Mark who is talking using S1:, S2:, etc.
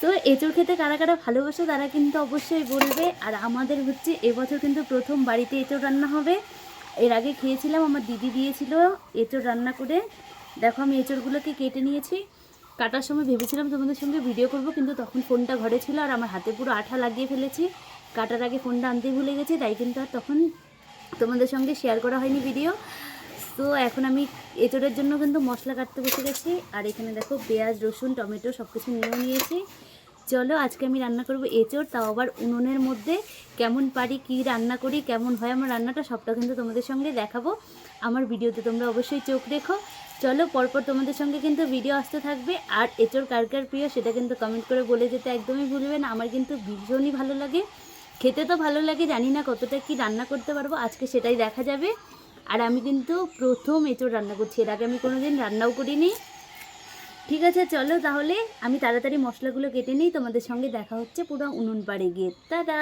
S1: তো এঁচোড় খেতে কারা কারা ভালোবাসো তারা কিন্তু অবশ্যই বলবে। আর আমাদের হচ্ছে এবছর কিন্তু প্রথম বাড়িতে এঁচোড় রান্না হবে। এর আগে খেয়েছিলাম, আমার দিদি দিয়েছিল এঁচোড় রান্না করে। দেখো আমি এঁচোড়গুলোকে কেটে নিয়েছি। কাটার সময় ভেবেছিলাম তোমাদের সঙ্গে ভিডিও করব, কিন্তু তখন ফোনটা ঘরে ছিল আর আমার হাতে পুরো আঠা লাগিয়ে ফেলেছি। কাটার আগে ফোনটা আনতে ভুলে গেছি, তাই কিন্তু আর তখন তোমাদের সঙ্গে শেয়ার করা হয়নি ভিডিও। তো এখন আমি এঁচোড়ের জন্য কিন্তু মশলা কাটতে বসে গেছি। আর এখানে দেখো পেঁয়াজ, রসুন, টমেটো সব কিছু নিয়েও নিয়েছি। চলো আজকে আমি রান্না করব এঁচোড়, তাও আবার উনুনের মধ্যে। কেমন পারি, কি রান্না করি, কেমন হয় আমার রান্নাটা, সবটা কিন্তু তোমাদের সঙ্গে দেখাবো। আমার ভিডিওতে তোমরা অবশ্যই চোখ রেখো। চলো পরপর তোমাদের সঙ্গে কিন্তু ভিডিও আসতে থাকবে। আর এঁচোড় কার কার প্রিয় সেটা কিন্তু কমেন্ট করে বলে যেতে একদমই ভুলবে না। আমার কিন্তু ভীষণই ভালো লাগে, খেতে তো ভালো লাগে, জানি না কতটা কি রান্না করতে পারবো, আজকে সেটাই দেখা যাবে। আর আমি কিন্তু প্রথম এঁচোড় রান্না করছি, এর আগে আমি কোনোদিন রান্নাও করিনি। ঠিক আছে চলো তাহলে আমি তাড়াতাড়ি মশলাগুলো কেটে নিই, তোমাদের সঙ্গে দেখা হচ্ছে পুরো উনুন পাড়ে গিয়ে। টাটা।